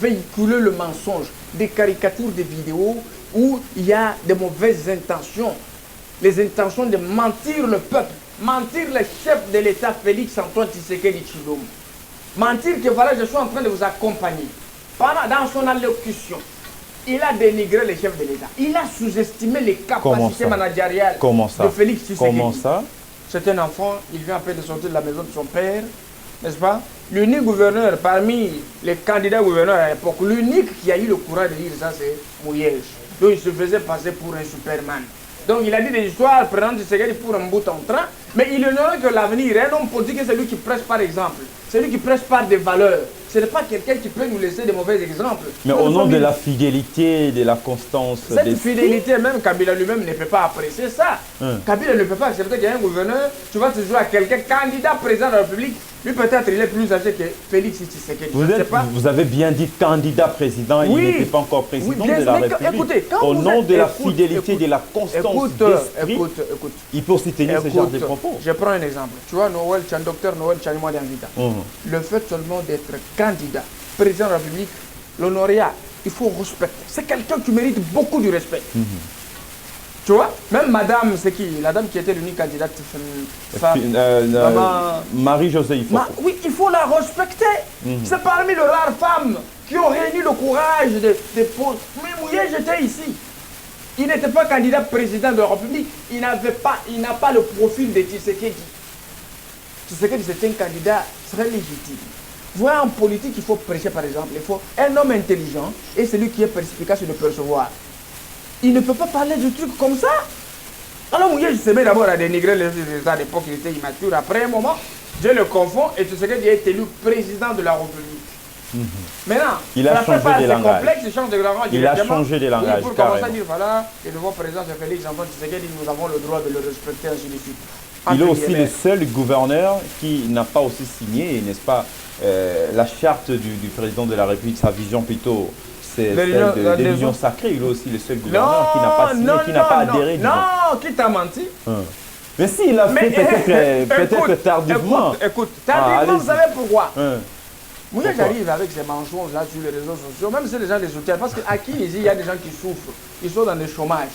véhiculer le mensonge, des caricatures, des vidéos où il y a de mauvaises intentions. Les intentions de mentir le peuple, mentir le chef de l'État Félix Antoine Tshisekedi Tshilombo. Mentir que voilà, je suis en train de vous accompagner. Dans son allocution, il a dénigré le chef de l'État. Il a sous-estimé les capacités managériales de Félix Tshisekedi. Comment ça? C'est un enfant, il vient à peine de sortir de la maison de son père, n'est-ce pas? L'unique gouverneur parmi les candidats gouverneurs à l'époque, l'unique qui a eu le courage de dire ça, c'est Mouyej. Donc il se faisait passer pour un Superman. Donc il a dit des histoires prenant Tshisekedi pour un bout en train, mais il ignorait que l'avenir, un homme politique, c'est lui qui prêche par exemple. C'est lui qui prêche par des valeurs. Ce n'est pas quelqu'un qui peut nous laisser des mauvais exemples. Mais au nom de la fidélité, de la constance. Cette fidélité, même Kabila lui-même ne peut pas apprécier ça. Kabila ne peut pas accepter qu'il y ait un gouverneur, tu vas te jouer à quelqu'un, candidat président de la République. Lui, peut-être, il est plus âgé que Félix Tshisekedi. Vous avez bien dit candidat président, il n'était pas encore président de la République. Écoutez, au nom de la fidélité, de la constance d'esprit, il faut s'y tenir ce genre de propos. Je prends un exemple. Tu vois, docteur Noël Tchanima Dianvita. Le fait seulement d'être candidat président de la République, l'honoria, il faut respecter. C'est quelqu'un qui mérite beaucoup de respect. Tu vois, même madame, c'est qui? La dame qui était l'unique candidate Marie-Josée Ifoko. Oui, il faut la respecter. C'est parmi les rares femmes qui ont réuni le courage de poser. Mais Mouyej, j'étais ici. Il n'était pas candidat président de la République. Il n'a pas le profil de Tshisekedi. Tshisekedi, c'est un candidat très légitime. Voilà, en politique, il faut prêcher par exemple. Il faut un homme intelligent et celui qui est perspicace de percevoir. Il ne peut pas parler de trucs comme ça. Alors Mouyej se met d'abord à dénigrer les résultats. À l'époque, il était immature. Après un moment, je le confonds et Tshisekedi est élu président de la République. Maintenant, il a changé de langage. Il a changé de langage. Pour commencer à dire, voilà, le nouveau président c'est Félix Antoine Tshisekedi, nous avons le droit de le respecter, ainsi de suite. Il est aussi le seul gouverneur qui n'a pas aussi signé, n'est-ce pas, la charte du président de la République, sa vision plutôt, c'est celle de l'union sacrée. Il est aussi le seul gouverneur qui n'a pas signé, qui n'a pas adhéré. Non, qui t'a menti? Mais si, il a fait peut-être tardivement. Écoute, tardivement, vous savez pourquoi? Mouyej arrive avec ces mensonges là sur les réseaux sociaux, même si les gens les soutiennent, parce qu'à qui il y a des gens qui souffrent, ils sont dans le chômage.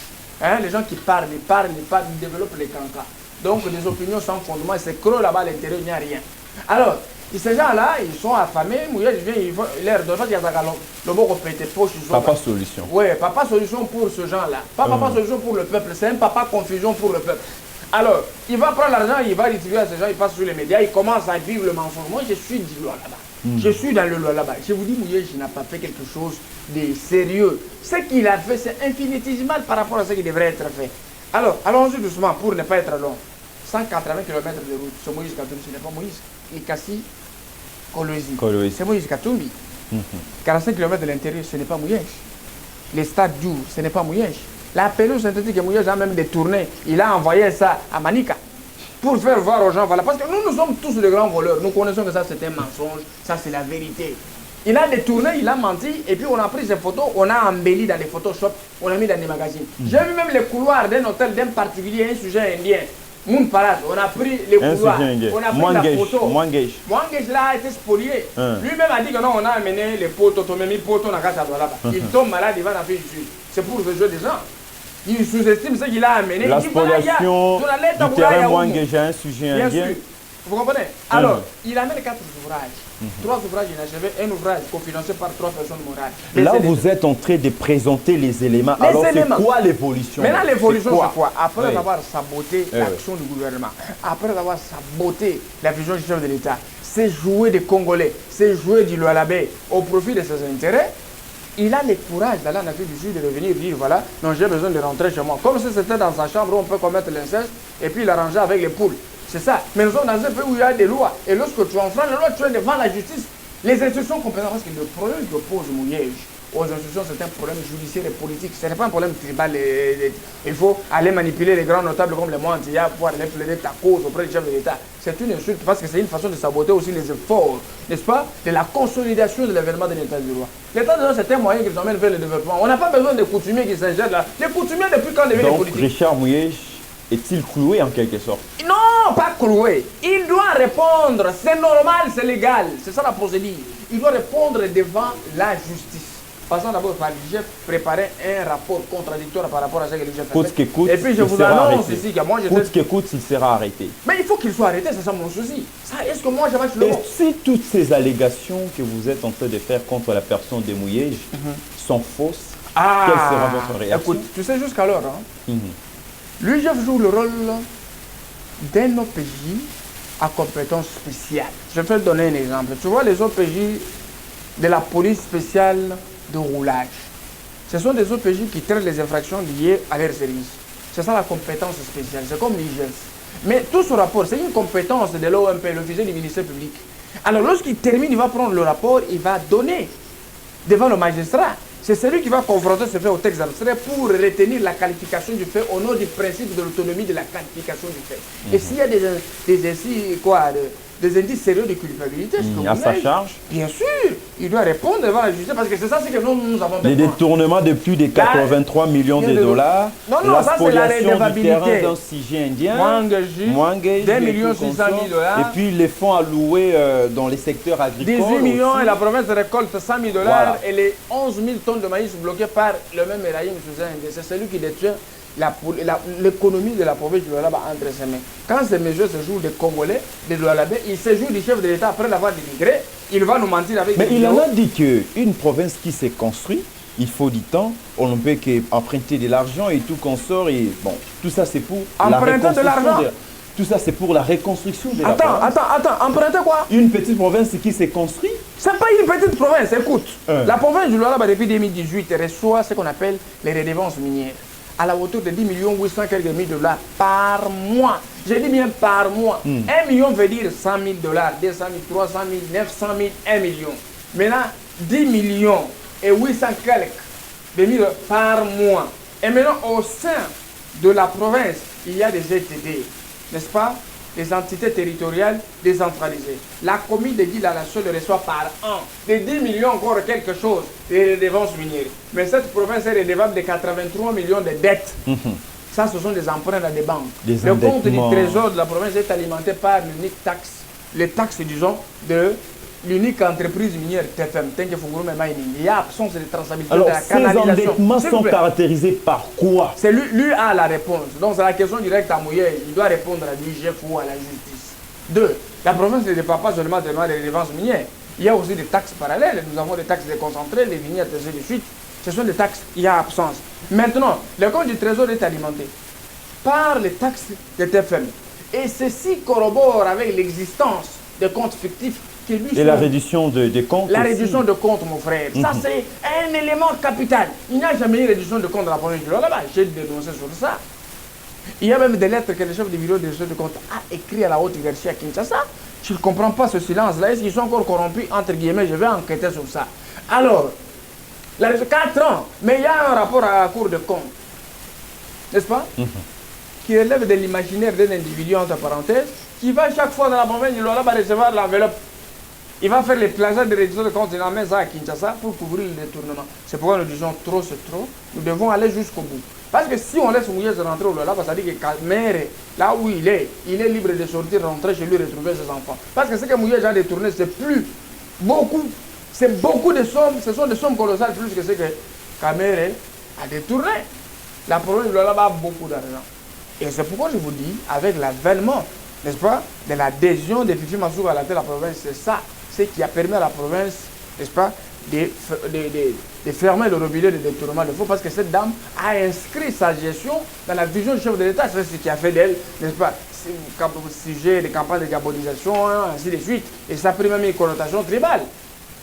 Les gens qui parlent, ils développent les cancans. Donc des opinions sans fondement, c'est creux là-bas à l'intérieur, il n'y a rien. Alors, ces gens-là, ils sont affamés, Mouyej vient, il leur donne, parce qu'il y a le mot répété, poche. Papa solution. Oui, papa solution pour ce gens-là. Pas papa solution pour le peuple, c'est un papa confusion pour le peuple. Alors, il va prendre l'argent, il va distribuer à ces gens, il passe sur les médias, il commence à vivre le mensonge. Moi, je suis du loi là-bas. Je suis dans le loi là-bas. Je vous dis, Mouyej n'a pas fait quelque chose de sérieux. Ce qu'il a fait, c'est infinitésimal par rapport à ce qui devrait être fait. Alors, allons-y doucement pour ne pas être long. 180 km de route, c'est Moïse Katumbi, ce n'est pas Moïse. Ikassi, Kolwezi. C'est Moïse Katumbi. 45 km de l'intérieur, ce n'est pas Mouyej. Les stades durs, ce n'est pas Mouyej. La pelouse synthétique que Mouyej a même détourné, il a envoyé ça à Manika pour faire voir aux gens, voilà. Parce que nous sommes tous de grands voleurs. Nous connaissons que ça c'est un mensonge, ça c'est la vérité. Il a détourné, il a menti, et puis on a pris ces photos, on a embelli dans des Photoshop, on a mis dans des magazines. J'ai vu même les couloirs d'un hôtel d'un particulier, un sujet indien. Moun Parade, on a pris les couloirs, on a pris la photo. Mwangesh là a été spolié. Lui-même a dit que non, on a amené les poteaux, on a mis les poteaux dans la case à là-bas. Il tombe malade, il va dans la fille du. C'est pour ce jeu des gens. Il sous-estime ce qu'il a amené. La spoliation du terrain Mwangesh a un sujet indien. Vous comprenez? Alors, il amène 4 ouvrages. 3 ouvrages inachevés, un ouvrage cofinancé par 3 personnes morales. Là, vous êtes en train de présenter les éléments. Alors, c'est quoi l'évolution? Maintenant, l'évolution, c'est quoi? Après avoir saboté l'action du gouvernement, après avoir saboté la vision du chef de l'État, c'est jouer des Congolais, c'est jouer du Lualabé au profit de ses intérêts. Il a le courage d'aller en Afrique du Sud de revenir dire voilà, non, j'ai besoin de rentrer chez moi. Comme si c'était dans sa chambre où on peut commettre l'inceste et puis l'arranger avec les poules. C'est ça. Mais nous sommes dans un pays où il y a des lois. Et lorsque tu enfreins la loi, tu es devant la justice. Les institutions compétentes, parce que le problème que pose Mouyej aux institutions, c'est un problème judiciaire et politique. Ce n'est pas un problème tribal. Il faut aller manipuler les grands notables comme les Moantia pour aller plaider ta cause auprès du chef de l'État. C'est une insulte parce que c'est une façon de saboter aussi les efforts, n'est-ce pas, de la consolidation de l'événement de l'État de droit. L'État de droit, c'est un moyen qui nous emmène vers le développement. On n'a pas besoin de coutumiers qui s'ingèrent là. Les coutumiers, depuis quand deviennent les politiques? Donc, Richard Mouyej est-il cloué en quelque sorte? Non, pas cloué. Il doit répondre. C'est normal, c'est légal. C'est ça la procédure. Il doit répondre devant la justice. Passons d'abord par l'IGF, préparer un rapport contradictoire par rapport à ce que l'IGF fait. Et puis je vous annonce ici que moi je coûte que coûte, il sera arrêté. Mais il faut qu'il soit arrêté, c'est ça mon souci. Est-ce que moi je vais le Et si toutes ces allégations que vous êtes en train de faire contre la personne de Mouyej sont fausses, quelle sera votre réaction? Écoute, tu sais jusqu'alors, l'IGF joue le rôle d'un OPJ à compétence spéciale. Je vais te donner un exemple. Tu vois les OPJ de la police spéciale de roulage. Ce sont des OPJ qui traitent les infractions liées à leur service. C'est ça la compétence spéciale. C'est comme l'IGF. Mais tout ce rapport, c'est une compétence de l'OMP, l'officier du ministère public. Alors lorsqu'il termine, il va prendre le rapport, il va donner devant le magistrat. C'est celui qui va confronter ce fait au texte abstrait pour retenir la qualification du fait au nom du principe de l'autonomie de la qualification du fait. Et s'il y a des indices sérieux de culpabilité, à sa charge, bien sûr, il doit répondre devant la justice parce que c'est ça ce que nous avons besoin. Les détournements de plus de 83 millions de dollars, la spoliation du terrain d'un sujet indien, Mwangeji, 2 600 000 $, et puis les fonds alloués dans les secteurs agricoles. 18 millions aussi. Et la province récolte 100 000 $, voilà. Et les 11 000 tonnes de maïs bloquées par le même Eraïm Souzan. C'est celui qui détient l'économie de la province du Lualaba entre ses mains. Quand ces mesures se jouent des Congolais, des Lualabais, il se joue du chef de l'État après l'avoir dénigré, il va nous mentir avec Mais il en a dit qu'une province qui s'est construite, il faut du temps, on ne peut qu'emprunter de l'argent et tout consort, et bon, tout ça c'est pour emprunter de l'argent. Tout ça c'est pour la reconstruction de la province. Attends, emprunter quoi? Une petite province qui s'est construite. C'est pas une petite province, écoute. La province du Lualaba depuis 2018 reçoit ce qu'on appelle les redevances minières, à la hauteur de 10 800 quelques mille $ par mois. Je dis bien par mois. 1 million veut dire 100 000 $, 200 000, 300 000, 900 000, 1 million. Maintenant, 10 millions et 800 quelques de mille par mois. Et maintenant, au sein de la province, il y a des ETD, n'est-ce pas? Les entités territoriales décentralisées. La commune de Guy-la-Seule reçoit par an de 10 millions encore quelque chose de redevances minières. Mais cette province est redevable de 83 millions de dettes. Ça, ce sont des emprunts à des banques. Le compte du trésor de la province est alimenté par l'unique taxe, les taxes, disons, de l'unique entreprise minière TFM. Il y a absence de traçabilité de la canalisation. Ces endettements sont caractérisés par quoi? C'est lui a la réponse. Donc c'est la question directe à Mouyej. Il doit répondre à l'IGF ou à la justice. 2. La province ne dépend pas seulement des redevances minières. Il y a aussi des taxes parallèles. Nous avons des taxes déconcentrées, les vignettes, et ainsi de suite. Ce sont des taxes, il y a absence. Maintenant, le compte du trésor est alimenté par les taxes de TFM. Et ceci corrobore avec l'existence de comptes fictifs. Et la réduction des comptes. La réduction de comptes, mon frère. Ça, c'est un élément capital. Il n'y a jamais eu réduction de comptes dans la province du Lualaba. J'ai dénoncé sur ça. Il y a même des lettres que le chef du bureau de réduction de comptes a écrit à la haute hiérarchie à Kinshasa. Je ne comprends pas ce silence-là. Est-ce qu'ils sont encore corrompus? Entre guillemets, je vais enquêter sur ça. Alors, 4 ans, mais il y a un rapport à la Cour de comptes, n'est-ce pas? Qui relève de l'imaginaire d'un individu, entre parenthèses, qui va chaque fois dans la province du Lualaba recevoir l'enveloppe. Il va faire les plazages de réduction de compte, il emmène ça à Kinshasa pour couvrir le détournement. C'est pourquoi nous disons trop c'est trop. Nous devons aller jusqu'au bout. Parce que si on laisse Mouyej rentrer au Lualaba, ça dit que Kamere, là où il est libre de sortir, rentrer chez lui, retrouver ses enfants. Parce que ce que Mouyej a détourné, c'est plus beaucoup, c'est beaucoup de sommes, ce sont des sommes colossales plus que ce que Kamere a détourné. La province du Lualaba a beaucoup d'argent. Et c'est pourquoi je vous dis, avec l'avènement, n'est-ce pas, de l'adhésion de Fifi Massou à la tête de la province, c'est ça. Ce qui a permis à la province, n'est-ce pas, de fermer le robinet de détournement de fonds parce que cette dame a inscrit sa gestion dans la vision du chef de l'État. C'est ce qui a fait d'elle, n'est-ce pas, sujet de campagne de diabolisation, ainsi de suite. Et ça a pris même une connotation tribale.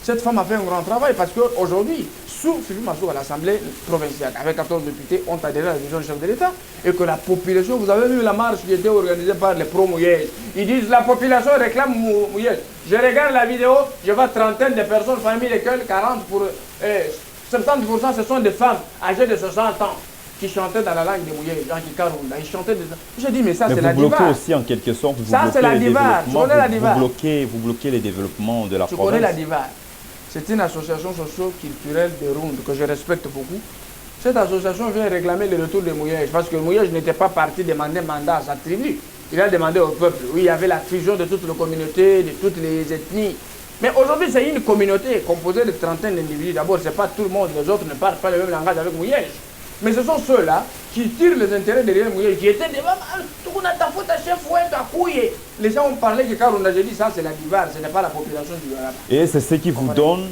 Cette femme a fait un grand travail parce qu'aujourd'hui, sous Fifi Masuka à l'Assemblée provinciale, avec 14 députés, ont adhéré à la vision du chef de l'État. Et que la population, vous avez vu la marche qui était organisée par les pro-Mouyej. Ils disent la population réclame Mouyej. Je regarde la vidéo, je vois trentaine de personnes, parmi lesquelles 70% ce sont des femmes âgées de 60 ans qui chantaient dans la langue des Mouyej, en Kikarunda. Ils chantaient des... Je dis, mais ça c'est la diva. Vous bloquez aussi en quelque sorte, ça c'est la diva. Tu connais la diva. Vous bloquez les développements de la province. Tu connais la diva. C'est une association socio-culturelle de Ronde que je respecte beaucoup. Cette association vient réclamer le retour des Mouyej parce que Mouyej n'était pas parti demander mandat à sa tribu. Il a demandé au peuple. Oui, il y avait la fusion de toutes les communautés, de toutes les ethnies. Mais aujourd'hui, c'est une communauté composée de trentaines d'individus. D'abord, ce n'est pas tout le monde. Les autres ne parlent pas le même langage avec Mouyej. Mais ce sont ceux-là qui tirent les intérêts derrière Mouyej, qui étaient devant les gens ont parlé que quand on a dit ça, c'est la diva, ce n'est pas la population du Lualaba. Et c'est ce qui vous donne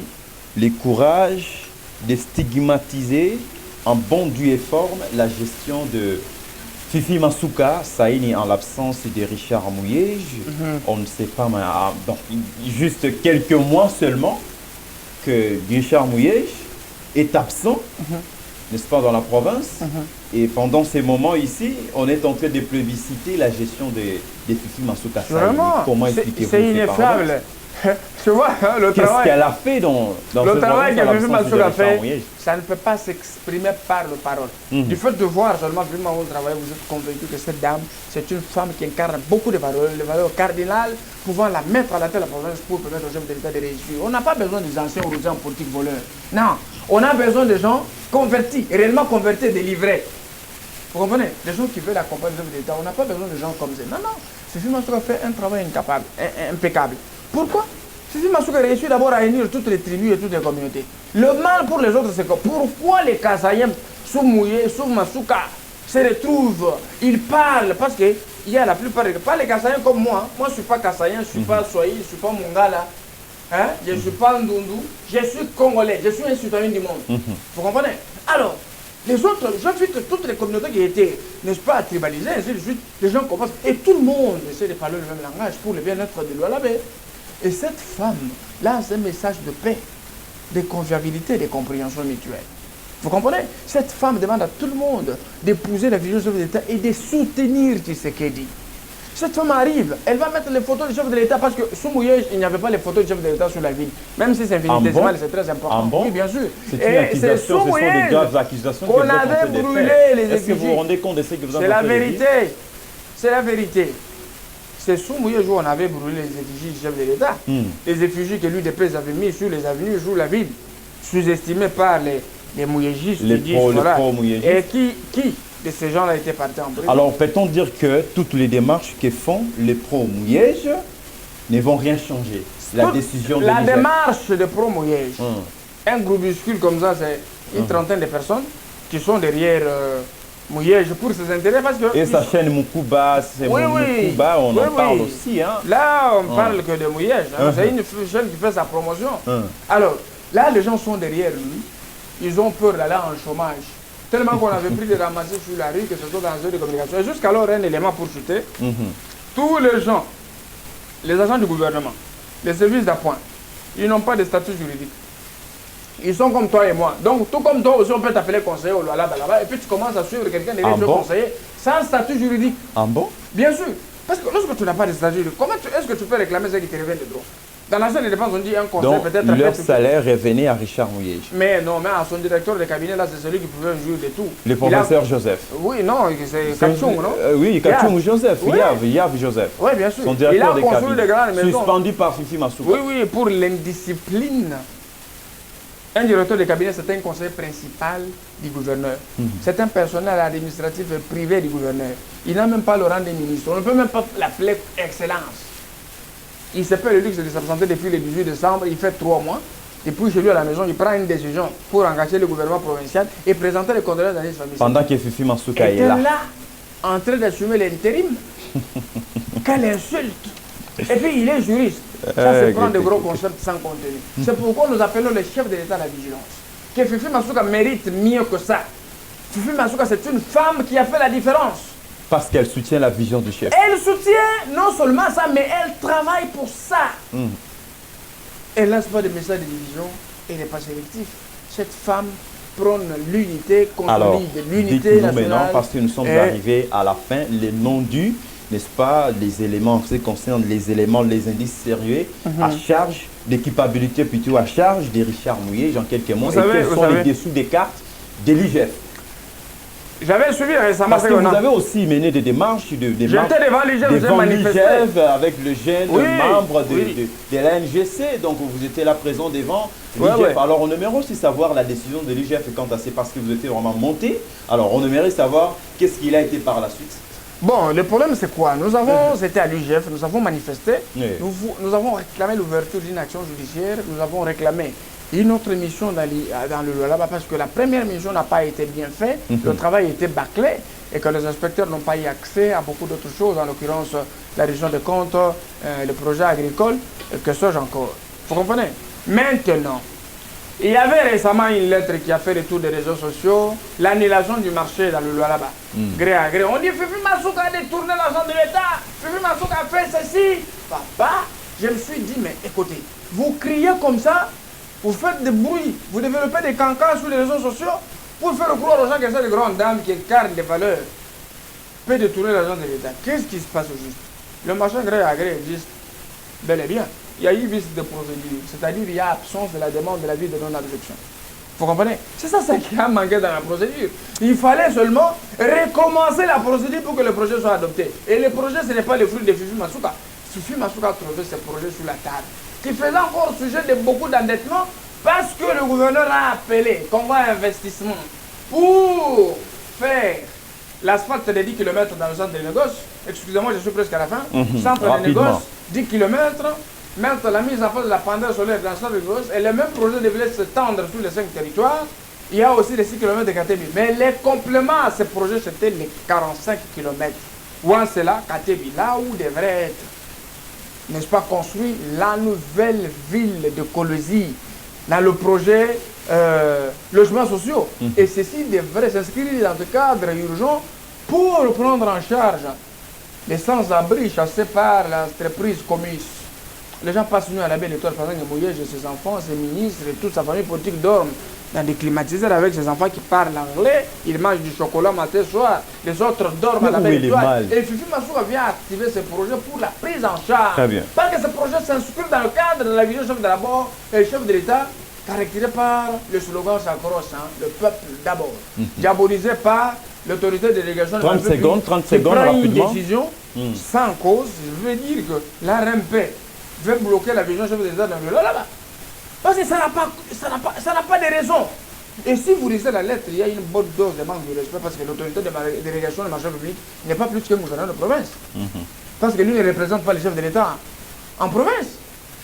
le courage de stigmatiser en bon due et forme la gestion de Fifi Masuka Saini en l'absence de Richard Mouyej. On ne sait pas, mais donc, juste quelques mois seulement que Richard Mouyej est absent, n'est-ce pas, dans la province. Et pendant ces moments ici, on est en train de plébisciter la gestion de Fifi Masuka Saini. Vraiment, comment expliquez-vous c'est ineffable. Tu vois, le travail... Qu'est-ce qu'elle a fait dans le travail que Fifi Masuka a fait, Mouyej. ça ne peut pas s'exprimer par le parole. Du fait de voir seulement Fifi Masuka travailler, vous êtes convaincu que cette dame, c'est une femme qui incarne beaucoup de valeurs, les valeurs cardinales, pouvant la mettre à la tête de la province pour permettre au chef de l'État de réussir. On n'a pas besoin des anciens ou des politiques voleurs. Non, on a besoin de gens convertis, réellement convertis, délivrés. Vous comprenez? Des gens qui veulent accompagner le chef de l'État. On n'a pas besoin de gens comme ça. Non, non. Fifi Masuka fait un travail impeccable. Pourquoi? Fifi Masuka réussit d'abord à unir toutes les tribus et toutes les communautés. Le mal pour les autres, c'est que pourquoi les Kasaïens, sous Mouyej, sous Masuka, se retrouvent, ils parlent, parce qu'il y a la plupart, pas les Kasaïens comme moi. Moi, je ne suis pas Kasaïen, je ne suis pas Soyi, je ne suis pas Mongala. Hein? Je ne suis pas Ndundu, je suis Congolais, je suis un citoyen du monde. Vous comprenez? Alors, les autres, je vu que toutes les communautés qui étaient, n'est-ce pas, tribalisées, ainsi de suite, les gens commencent, et tout le monde essaie de parler le même langage pour le bien-être de Lualaba. Et cette femme lance un message de paix, de convivialité, de compréhension mutuelle. Vous comprenez? Cette femme demande à tout le monde d'épouser la vision du chef de l'État et de soutenir Tshisekedi. Cette femme arrive, elle va mettre les photos du chef de l'État parce que sous Mouyej, il n'y avait pas les photos du chef de l'État sur la ville. Même si c'est infinitésimal, c'est très important. Bon? Oui, bien sûr. C'est une accusation, ce sont des graves accusations qu'on avait brûlé les effigies. Est-ce que vous vous rendez compte de ce que vous avez fait? C'est la vérité. C'est la vérité. C'est sous Mouyej où on avait brûlé les effigies du chef de l'État. Les effigies que l'UDPS avait mis sur les avenues, sur la ville, sous-estimées par les Mouyejistes. Les pro-Mouyejistes. Et qui de ces gens-là étaient partis en prison? Alors, peut-on dire que toutes les démarches que font les pro-Mouyej ne vont rien changer? La décision de la démarche de pro-Mouyej, un groupuscule comme ça, c'est une trentaine de personnes qui sont derrière Mouyej pour ses intérêts. Parce que et sa chaîne Mukuba, c'est Mukuba, on en parle aussi. Hein? Là, on parle que de Mouyej. C'est une chaîne qui fait sa promotion. Alors, là, les gens sont derrière lui. Ils ont peur d'aller en chômage. Tellement qu'on avait pris des ramassés sur la rue, que ce soit dans les heures de communication. Et jusqu'alors, un élément pour chuter, tous les gens, les agents du gouvernement, les services d'appoint, ils n'ont pas de statut juridique. Ils sont comme toi et moi. Donc, tout comme toi aussi, on peut t'appeler conseiller au Lualaba là-bas, et puis tu commences à suivre quelqu'un derrière le conseiller sans statut juridique. Ah bon? Bien sûr. Parce que lorsque tu n'as pas de statut juridique, comment est-ce que tu peux réclamer ce qui te revient de droit? Dans la chaîne de dépenses, on dit un conseil peut-être... Donc, leur salaire revenait à Richard Mouyej. Mais non, mais à son directeur de cabinet, là, c'est celui qui pouvait jouer de tout. Le professeur Joseph. Oui, non, c'est Kachung, non? Oui, Kachung Joseph, Yav Joseph. Oui, bien sûr. Son directeur de cabinet. Suspendu par Fifi Masuka. Oui, oui, pour l'indiscipline. Un directeur de cabinet, c'est un conseiller principal du gouverneur. C'est un personnel administratif privé du gouverneur. Il n'a même pas le rang de ministre. On ne peut même pas l'appeler excellence. Il se fait le luxe de s'absenter depuis le 18 décembre, il fait 3 mois. Et puis chez lui à la maison, il prend une décision pour engager le gouvernement provincial et présenter les condoléances à la famille. Pendant que Fifi Masuka est là. En train d'assumer l'intérim. Quelle insulte! Et puis il est juriste. Ça se prend de gros concepts sans contenu. C'est pourquoi nous appelons le chef de l'État à la vigilance. Que Fifi Masuka mérite mieux que ça. Fifi Masuka, c'est une femme qui a fait la différence. Parce qu'elle soutient la vision du chef. Elle soutient non seulement ça, mais elle travaille pour ça. Elle lance pas de messages de division et n'est pas sélectif. cette femme prône l'unité, Alors, consolide l'unité dites-nous nationale. maintenant, parce que nous sommes arrivés à la fin, les non-dus, n'est-ce pas, les éléments, en ce qui concerne les éléments, les indices sérieux, à charge d'équipabilité, plutôt à charge de Richard Mouillé, en quelques mots, et quels sont les dessous des cartes de l'IGF. J'avais suivi récemment. Parce que vous avez aussi mené des démarches. J'étais devant l'IGF avec le jeune membre de l'ANGC. Donc vous étiez là présent devant l'IGF. Alors on aimerait aussi savoir la décision de l'IGF quant à c'est parce que vous étiez vraiment monté. Alors on aimerait savoir qu'est-ce qu'il a été par la suite. Bon, le problème c'est quoi? Nous avons été à l'IGF, nous avons manifesté, nous avons réclamé l'ouverture d'une action judiciaire, nous avons réclamé une autre mission dans le Lualaba parce que la première mission n'a pas été bien faite, le travail était bâclé et que les inspecteurs n'ont pas eu accès à beaucoup d'autres choses, en l'occurrence la région de comptes, le projet agricole, que sais-je encore. Vous comprenez? Maintenant, il y avait récemment une lettre qui a fait le tour des réseaux sociaux, l'annulation du marché dans le Lualaba. Gré à gré, on dit Fifi Masuka a détourné l'argent de l'État, Fifi Masuka a fait ceci. Papa, je me suis dit, mais écoutez, vous criez comme ça, vous faites des bruits, vous développez des cancans sur les réseaux sociaux pour faire croire aux gens que c'est des grandes dames qui incarnent des valeurs. Peut détourner l'argent de l'État. Qu'est-ce qui se passe au juste? Le marché gré à gré existe bel et bien. Il y a eu vice de procédure, c'est-à-dire il y a absence de la demande de l'avis de non-objection. Vous comprenez? C'est ça qui a manqué dans la procédure. Il fallait seulement recommencer la procédure pour que le projet soit adopté. Et le projet, ce n'est pas le fruit de Fifi Masuka. Fifi Masuka a trouvé ce projet sur la table, qui faisait encore sujet de beaucoup d'endettement parce que le gouverneur a appelé Congo Investissement pour faire l'asphalte de 10 km dans le centre de négoce. Excusez-moi, je suis presque à la fin. Centre de négoce, 10 km. Mettre la mise en place de la pendule solaire dans le centre de négoce. Et le même projet devait se tendre sur les 5 territoires. Il y a aussi les 6 km de Katebi. Mais les compléments à ce projet, c'était les 45 km. Où en cela, Katebi, là où devrait être, n'est-ce pas, construit la nouvelle ville de Kolosi dans le projet logements sociaux. Et ceci devrait s'inscrire dans le cadre urgent pour prendre en charge les sans-abri chassés par l'entreprise Comus. Les gens passent nuit à la belle étoile pendant que Mouyège et ses enfants, ses ministres et toute sa famille politique dorment dans des climatiseurs avec ses enfants qui parlent anglais. Ils mangent du chocolat matin soir. Les autres dorment à la belle étoile. Et Fifi Masuka vient activer ce projet pour la prise en charge. Très bien. Parce que ce projet s'inscrit dans le cadre de la vision chef de l'abord et le chef de l'État, caractérisé par le slogan Sakros, le peuple d'abord. Diabolisé par l'autorité de délégation. 30 secondes rapidement. Une décision sans cause, je veux dire que l'RMP veut bloquer la vision chef de l'État dans le là-bas. Parce que ça n'a pas de raison. Et si vous lisez la lettre, il y a une bonne dose de manque de respect parce que l'autorité de délégation de marché public n'est pas plus que gouverneur de province. Parce que lui ne représente pas les chefs de l'État en province.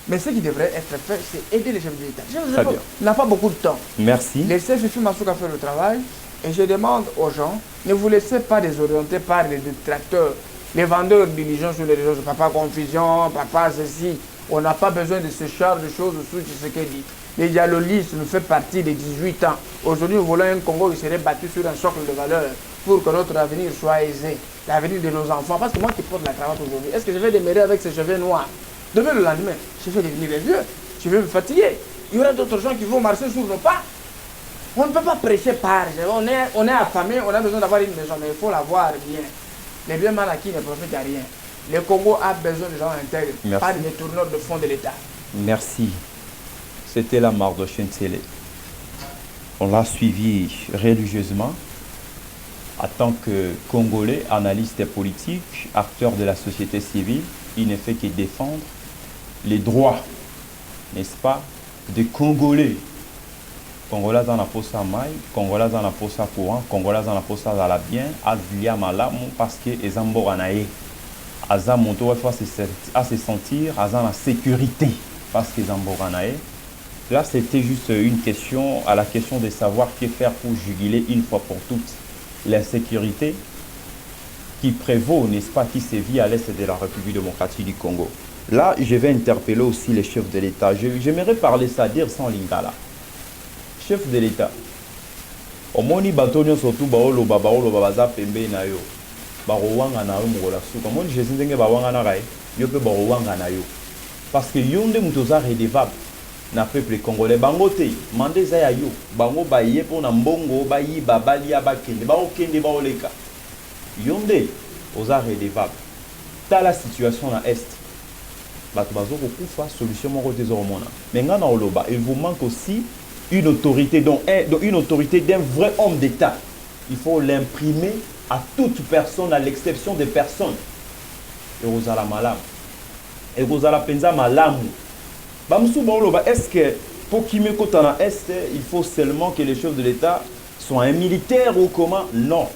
Mais ce qui devrait être fait, c'est aider les chefs de l'État. Les chefs de l'État n'ont pas beaucoup de temps. Merci. Laissez Fifi Masuka faire le travail. Et je demande aux gens, ne vous laissez pas désorienter par les détracteurs, les vendeurs diligents sur les réseaux. Papa confusion, papa ceci. On n'a pas besoin de ce genre de choses sur ce qu'il dit. Le dialogisme fait partie des 18 ans. Aujourd'hui, nous voulons un Congo qui serait battu sur un socle de valeurs pour que notre avenir soit aisé. L'avenir de nos enfants. Parce que moi qui porte la cravate aujourd'hui, est-ce que je vais demeurer avec ces cheveux noirs? Demain, le lendemain, je vais devenir vieux. Je vais me fatiguer. Il y aura d'autres gens qui vont marcher sur nos pas. On ne peut pas prêcher par. On est affamé, on a besoin d'avoir une maison, mais il faut l'avoir bien. Les biens mal acquis ne profitent à rien. Le Congo a besoin de gens intègres, pas de détourneurs de fonds de l'État. Merci. C'était la Mardochène Télé. On l'a suivi religieusement en tant que Congolais, analyste politique, acteur de la société civile. Il ne fait que défendre les droits, n'est-ce pas, des Congolais. Congolais dans la poste à maille, Congolais dans la poste à courant, Congolais dans la poste à la bien, à Malamu, parce que les Amboranaï. Aza Monto à se sentir dans la sécurité parce qu'ils ont boranaï. Là, c'était juste une question à la question de savoir que faire pour juguler une fois pour toutes l'insécurité qui prévaut, n'est-ce pas, qui sévit à l'est de la République démocratique du Congo. Là, je vais interpeller aussi les chefs de l'État. J'aimerais parler ça, dire sans lingala. Chef de l'État, au moni batonio surtout baolo babaza pembe na yo. Barowanga na yo mokola suka moni jésus ndenge bawanga na rai yo pe barowanga na yo parce que yo nde mutoza redevable na peuple congolais bango te mande za ya yo bango baye po na mbongo bayi babali abakende ba okende ba oleka yonde oza redevable ta la situation na est bato bazo kokufa solution moko te zoromona mais ngana oloba il vous manque aussi une autorité donc une autorité d'un vrai homme d'état il faut l'imprimer à toute personne à l'exception des personnes et ozala malamu et ozala penza malamu Bamsou Baoloba, est-ce que pour qui me côte en Est, il faut seulement que les chefs de l'État soient un militaire ou comment? Non.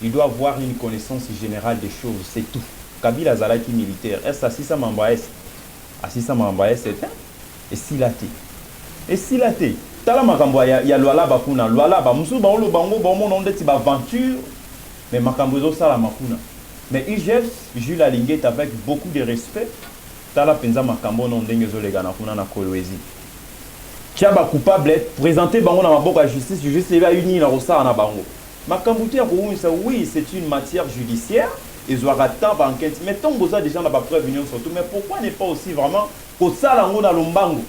Il doit avoir une connaissance générale des choses, c'est tout. Kabila Zalaki militaire, est-ce Assisa Mambaès? Assisa Mambaès, c'est un. Et Silate. Et Silate. Tala Makambo, il y a Luala Bakuna. Luala Bamsou Baoloba, on a des aventures, mais Makambozo Sala Makuna. Mais IGF, Jules Alinguet avec beaucoup de respect. Tala penza makambo non ndenge zolega na kuna na kolwezi Tchaba coupable présenté bango na maboko ya justice va uni na rosara na bango makambo te ko ça oui c'est une matière judiciaire ils aura temps ba enquête mais tant boza déjà na ba preuve union surtout mais pourquoi n'est pas aussi vraiment ko sala ngo na lombango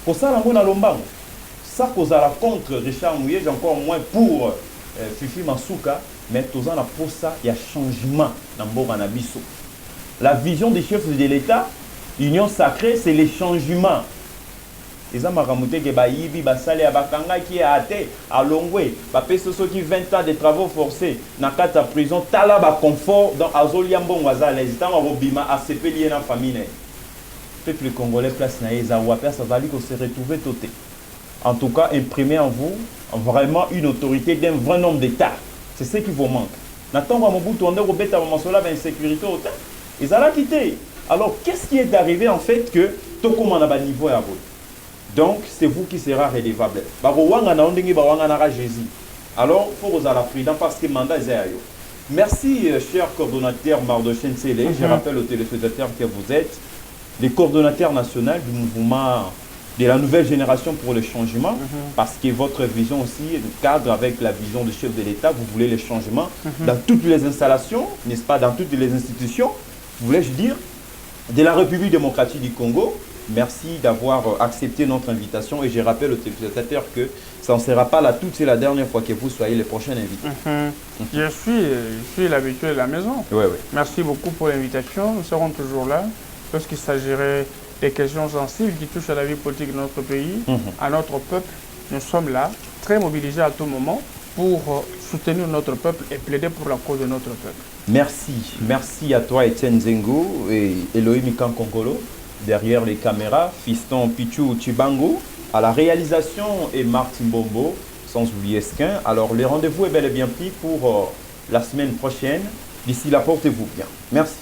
ça kozala contre Richard Mouyej encore moins pour Fifi Masuka mais tozana na posa ya changement na mboka na biso. La vision des chefs de l'État, union sacrée, c'est les changements. Les Amaramoute qui baïbi, basale, abakanga qui est athée, à Longwe, bapeso qui 20 ans de travaux forcés, nakata prison, tala ba confort dans Azoliambo Wazalez, tant Robima, ACP lié dans la famille. Peuple congolais place naïza ou après ça va lui qu'on se retrouve toté. En tout cas, imprimez en vous vraiment une autorité d'un vrai nombre d'États. C'est ce qui vous manque. Nathan Wamobutu, on est au bêta, on a insécurité au temps. Ils ont quitté. Alors, qu'est-ce qui est arrivé en fait que tout le monde a un niveau à vous? Donc, c'est vous qui sera redevable. Alors, il faut vous la prudence parce que le mandat est à vous. Merci, cher coordonnateur Mardochen Sele. Je rappelle aux téléspectateurs que vous êtes le coordonnateur national du mouvement de la nouvelle génération pour le changement, parce que votre vision aussi cadre avec la vision du chef de l'État. Vous voulez le changement dans toutes les installations, n'est-ce pas, dans toutes les institutions. Voulais-je dire, de la République démocratique du Congo. Merci d'avoir accepté notre invitation et je rappelle aux téléspectateurs que ça ne sera pas la toute, c'est la dernière fois que vous soyez les prochains invités. Je suis l'habitué de la maison. Oui, oui. Merci beaucoup pour l'invitation. Nous serons toujours là lorsqu'il s'agirait des questions sensibles qui touchent à la vie politique de notre pays, à notre peuple. Nous sommes là, très mobilisés à tout moment pour soutenir notre peuple et plaider pour la cause de notre peuple. Merci. Merci à toi, Etienne Zengo et Elohim Kankongolo, derrière les caméras, Fiston Pichou Chibango, à la réalisation et Martin Bombo, sans oublier Esquin. Alors, le rendez-vous est bel et bien pris pour la semaine prochaine. D'ici là, portez-vous bien. Merci.